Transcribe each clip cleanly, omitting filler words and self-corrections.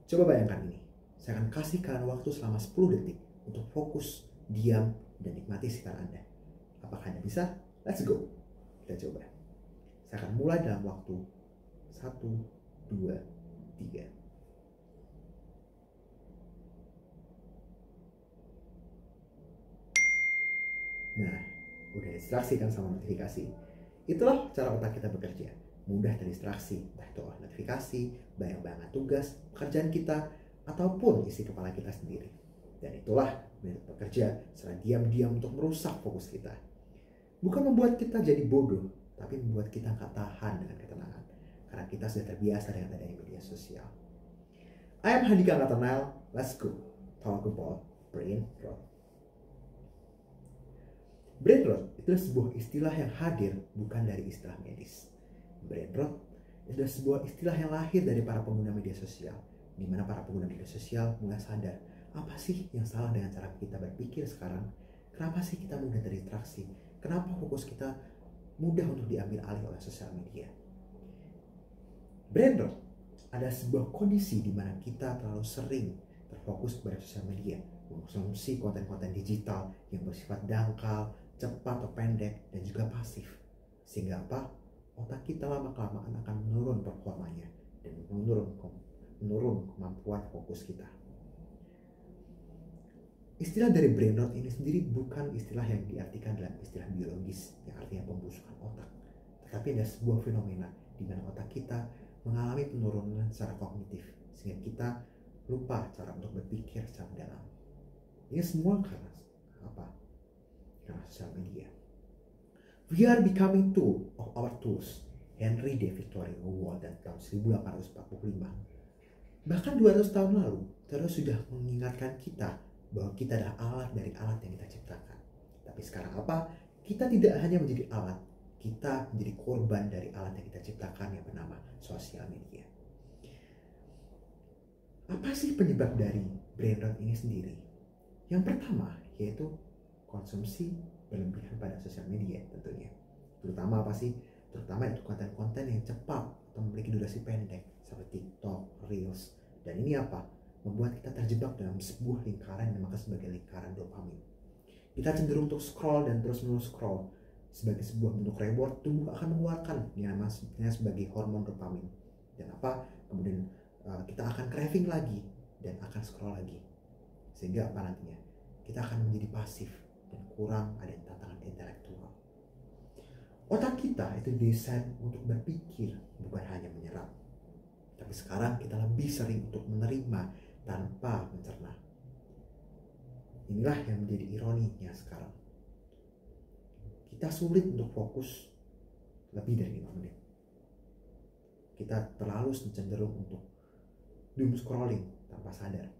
Coba bayangkan ini. Saya akan kasih kalian waktu selama 10 detik untuk fokus, diam, dan nikmati sekitar Anda. Apakah Anda bisa? Let's go. Kita coba. Saya akan mulai dalam waktu 1, 2, 3. Nah, udah distraksi kan sama notifikasi. Itulah cara otak kita bekerja. Mudah terdistraksi, entah itu oleh notifikasi, bayang-bayangan tugas, pekerjaan kita, ataupun isi kepala kita sendiri. Dan itulah metode bekerja secara diam-diam untuk merusak fokus kita. Bukan membuat kita jadi bodoh, tapi membuat kita nggak tahan dengan ketenangan. Karena kita sudah terbiasa dengan adanya media sosial. I am Handika Nathanael. Let's go. Talk about brain rot. Brain rot itu sebuah istilah yang hadir bukan dari istilah medis. Brain rot adalah sebuah istilah yang lahir dari para pengguna media sosial, di mana para pengguna media sosial mulai sadar apa sih yang salah dengan cara kita berpikir sekarang. Kenapa sih kita mudah terdistraksi? Kenapa fokus kita mudah untuk diambil alih oleh sosial media? Brain rot adalah sebuah kondisi di mana kita terlalu sering terfokus kepada sosial media, mengkonsumsi konten-konten digital yang bersifat dangkal, cepat atau pendek, dan juga pasif. Sehingga apa? Otak kita lama-kelamaan akan menurun performanya dan menurun kemampuan fokus kita. Istilah dari brain rot ini sendiri bukan istilah yang diartikan dalam istilah biologis yang artinya pembusukan otak, tetapi ada sebuah fenomena di mana otak kita mengalami penurunan secara kognitif sehingga kita lupa cara untuk berpikir secara dalam. Ini semua karena apa? Karena sosial media. We are becoming tool of our tools. Henry David Thoreau Walden tahun 1845. Bahkan 200 tahun lalu, Thoreau sudah mengingatkan kita bahwa kita adalah alat dari alat yang kita ciptakan. Tapi sekarang apa? Kita tidak hanya menjadi alat, kita menjadi korban dari alat yang kita ciptakan yang bernama sosial media. Apa sih penyebab dari brain rot ini sendiri? Yang pertama yaitu konsumsi berlebihan pada sosial media tentunya. Terutama apa sih? Terutama itu konten-konten yang cepat atau memiliki durasi pendek seperti TikTok, Reels. Dan ini apa? Membuat kita terjebak dalam sebuah lingkaran yang dimaksud sebagai lingkaran dopamin. Kita cenderung untuk scroll dan terus-menerus scroll. Sebagai sebuah bentuk reward, tubuh akan mengeluarkan yang namanya sebagai hormon dopamin. Dan apa? Kemudian kita akan craving lagi dan akan scroll lagi. Sehingga apa nantinya? Kita akan menjadi pasif dan kurang ada tantangan intelektual. Otak kita itu desain untuk berpikir, bukan hanya menyerap. Tapi sekarang kita lebih sering untuk menerima tanpa mencerna. Inilah yang menjadi ironinya sekarang. Kita sulit untuk fokus lebih dari 5 menit. Kita terlalu cenderung untuk doom scrolling tanpa sadar.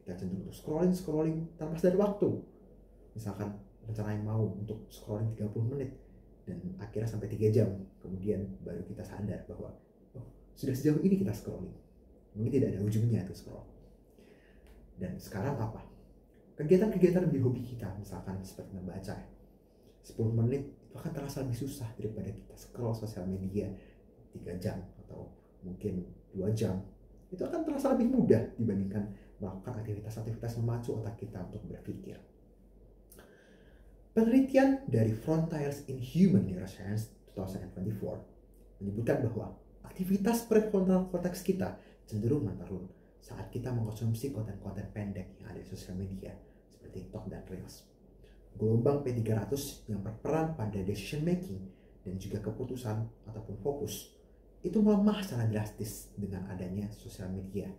Kita cenderung untuk scrolling tanpa sadar waktu. Misalkan rencanain mau untuk scrolling 30 menit dan akhirnya sampai 3 jam. Kemudian baru kita sadar bahwa sudah sejauh ini kita scrolling. Mungkin tidak ada ujungnya itu scroll. Dan sekarang apa? Kegiatan-kegiatan di hobi kita, misalkan seperti membaca, 10 menit itu akan terasa lebih susah daripada kita scroll sosial media 3 jam atau mungkin 2 jam. Itu akan terasa lebih mudah dibandingkan melakukan aktivitas-aktivitas memacu otak kita untuk berpikir. Penelitian dari Frontiers in Human Neuroscience 2024 menyebutkan bahwa aktivitas prefrontal cortex kita cenderung menurun saat kita mengkonsumsi konten-konten pendek yang ada di sosial media seperti TikTok dan Reels. Gelombang P300 yang berperan pada decision making dan juga keputusan ataupun fokus itu melemah secara drastis dengan adanya sosial media.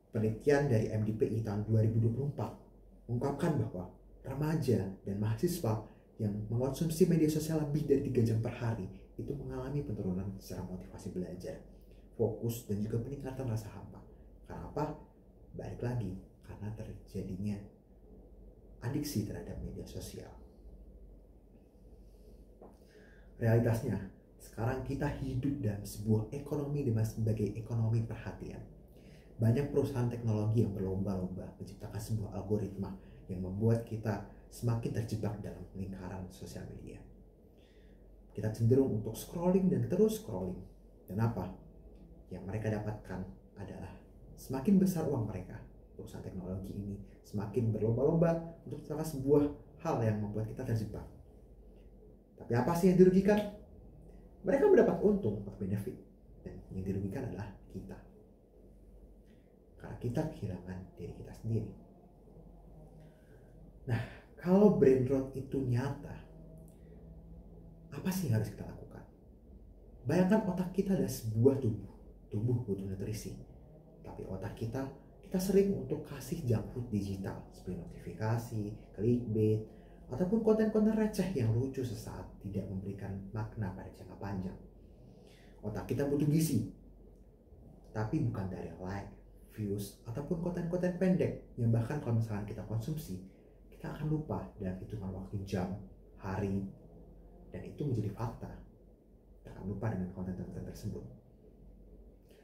Penelitian dari MDPI tahun 2024 mengungkapkan bahwa remaja dan mahasiswa yang mengkonsumsi media sosial lebih dari 3 jam per hari itu mengalami penurunan secara motivasi belajar, fokus, dan juga peningkatan rasa hampa. Karena apa? Balik lagi, karena terjadinya adiksi terhadap media sosial. Realitasnya, sekarang kita hidup dalam sebuah ekonomi dengan sebagai ekonomi perhatian. Banyak perusahaan teknologi yang berlomba-lomba menciptakan sebuah algoritma yang membuat kita semakin terjebak dalam lingkaran sosial media. Kita cenderung untuk scrolling dan terus scrolling. Dan apa? Yang mereka dapatkan adalah semakin besar uang mereka, perusahaan teknologi ini semakin berlomba-lomba untuk salah sebuah hal yang membuat kita terjebak. Tapi apa sih yang dirugikan? Mereka mendapat untung atau benefit, dan yang dirugikan adalah kita. Karena kita kehilangan diri kita sendiri. Nah, kalau brain rot itu nyata, apa sih yang harus kita lakukan? Bayangkan otak kita adalah sebuah tubuh butuh nutrisi. Tapi otak kita sering untuk kasih junk food digital seperti notifikasi, clickbait, ataupun konten-konten receh yang lucu sesaat tidak memberikan makna pada jangka panjang. Otak kita butuh gizi, tapi bukan dari like, views, ataupun konten-konten pendek yang bahkan kalau misalkan kita konsumsi, kita akan lupa dalam hitungan waktu jam, hari, dan itu menjadi fakta. Kita akan lupa dengan konten-konten tersebut.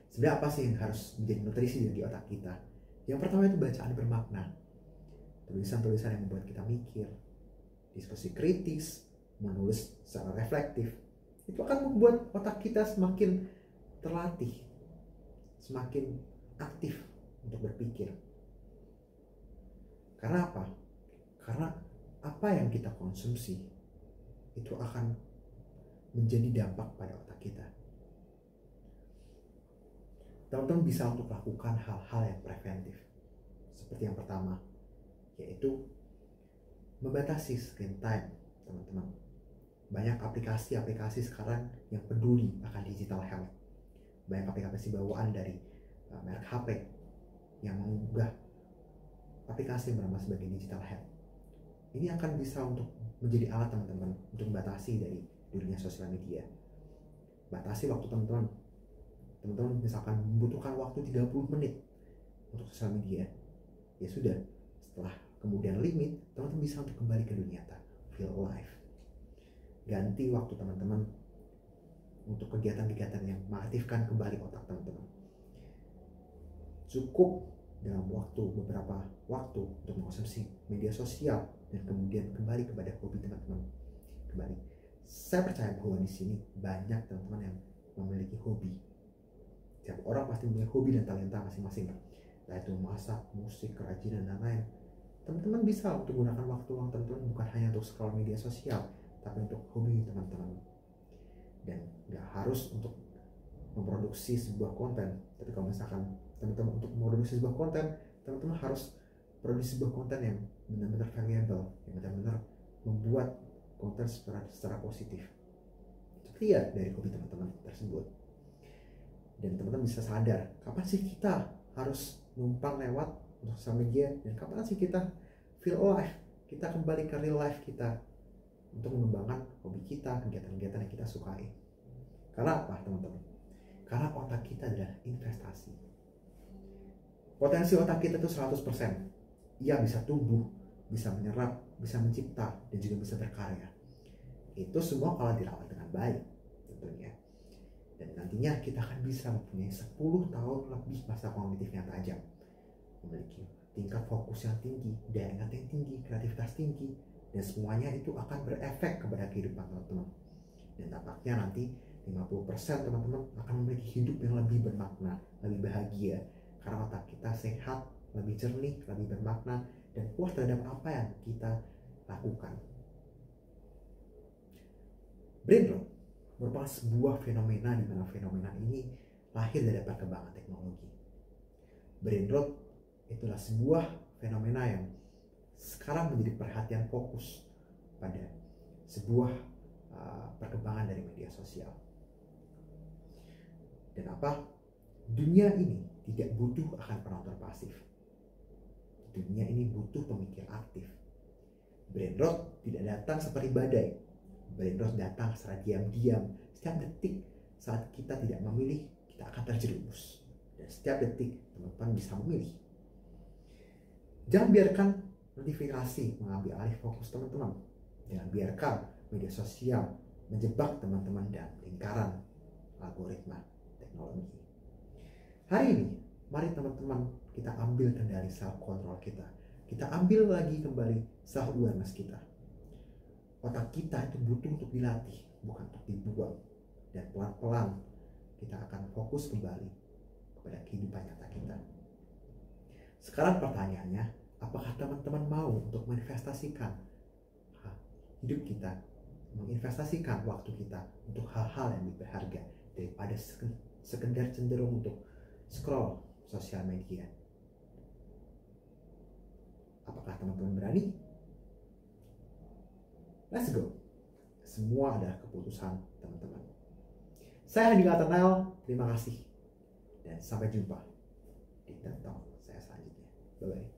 Sebenarnya apa sih yang harus menjadi nutrisi di otak kita? Yang pertama itu bacaan bermakna, tulisan-tulisan yang membuat kita mikir, diskusi kritis, menulis secara reflektif. Itu akan membuat otak kita semakin terlatih, semakin aktif untuk berpikir. Karena apa? Karena apa yang kita konsumsi itu akan menjadi dampak pada otak kita. Teman-teman bisa untuk lakukan hal-hal yang preventif. Seperti yang pertama, yaitu membatasi screen time, teman-teman. Banyak aplikasi-aplikasi sekarang yang peduli akan digital health. Banyak aplikasi bawaan dari merek HP yang mengunggah aplikasi yang bernama sebagai digital health. Ini akan bisa untuk menjadi alat teman-teman untuk membatasi dari dunia sosial media. Batasi waktu teman-teman. Teman-teman misalkan membutuhkan waktu 30 menit untuk sosial media. Ya sudah, setelah kemudian limit, teman-teman bisa untuk kembali ke dunia nyata, feel alive. Ganti waktu teman-teman untuk kegiatan-kegiatan yang mengaktifkan kembali otak teman-teman. Cukup dalam beberapa waktu untuk mengkonsumsi media sosial dan kemudian kembali kepada hobi teman-teman. Kembali. Saya percaya bahwa di sini banyak teman-teman yang memiliki hobi. Setiap orang pasti memiliki hobi dan talenta masing-masing. Entah itu masak, musik, kerajinan, dan lain-lain. Teman-teman bisa untuk menggunakan waktu luang teman-teman bukan hanya untuk scroll media sosial, tapi untuk hobi teman-teman. Dan nggak harus untuk memproduksi sebuah konten. Tapi kalau misalkan teman-teman untuk memproduksi sebuah konten, teman-teman harus produksi sebuah konten yang benar-benar valuable, yang benar-benar membuat konten secara positif. Itu lihat dari hobi teman-teman tersebut. Dan teman-teman bisa sadar kapan sih kita harus numpang lewat untuk sosial media dan kapan sih kita feel alive, kita kembali ke real life kita untuk mengembangkan hobi kita, kegiatan-kegiatan yang kita sukai. Karena apa teman-teman? Karena otak kita adalah investasi. Potensi otak kita itu 100%. Ia bisa tumbuh, bisa menyerap, bisa mencipta, dan juga bisa berkarya. Itu semua kalau dirawat dengan baik tentunya. Dan nantinya kita akan bisa mempunyai 10 tahun lebih masa kognitif yang tajam, memiliki tingkat fokus yang tinggi, daya ingat yang tinggi, kreativitas tinggi, dan semuanya itu akan berefek kepada kehidupan teman-teman. Dan tampaknya nanti 50% teman-teman akan memiliki hidup yang lebih bermakna, lebih bahagia, karena otak kita sehat, lebih jernih, lebih bermakna, dan puas terhadap apa yang kita lakukan. Brain rot merupakan sebuah fenomena di mana fenomena ini lahir dari perkembangan teknologi. Brain rot itulah sebuah fenomena yang sekarang menjadi perhatian fokus pada sebuah perkembangan dari media sosial. Dan apa? Dunia ini tidak butuh akan penonton pasif. Dunia ini butuh pemikir aktif. Brain rot tidak datang seperti badai. Brain rot datang secara diam-diam. Setiap detik saat kita tidak memilih, kita akan terjerumus. Dan setiap detik teman-teman bisa memilih. Jangan biarkan notifikasi mengambil alih fokus teman-teman. Jangan biarkan media sosial menjebak teman-teman dalam lingkaran algoritma teknologi. Hari ini, mari teman-teman kita ambil kendali self control kita. Kita ambil lagi kembali self awareness kita. Otak kita itu butuh untuk dilatih, bukan untuk dibuang. Dan pelan-pelan kita akan fokus kembali kepada kehidupan nyata kita. Sekarang pertanyaannya, apakah teman-teman mau untuk menginvestasikan hidup kita, menginvestasikan waktu kita untuk hal-hal yang lebih berharga daripada sekedar cenderung untuk scroll sosial media? Apakah teman-teman berani? Let's go. Semua adalah keputusan teman-teman. Saya Hadi Latanel, terima kasih dan sampai jumpa di TED Talk saya selanjutnya. Bye bye.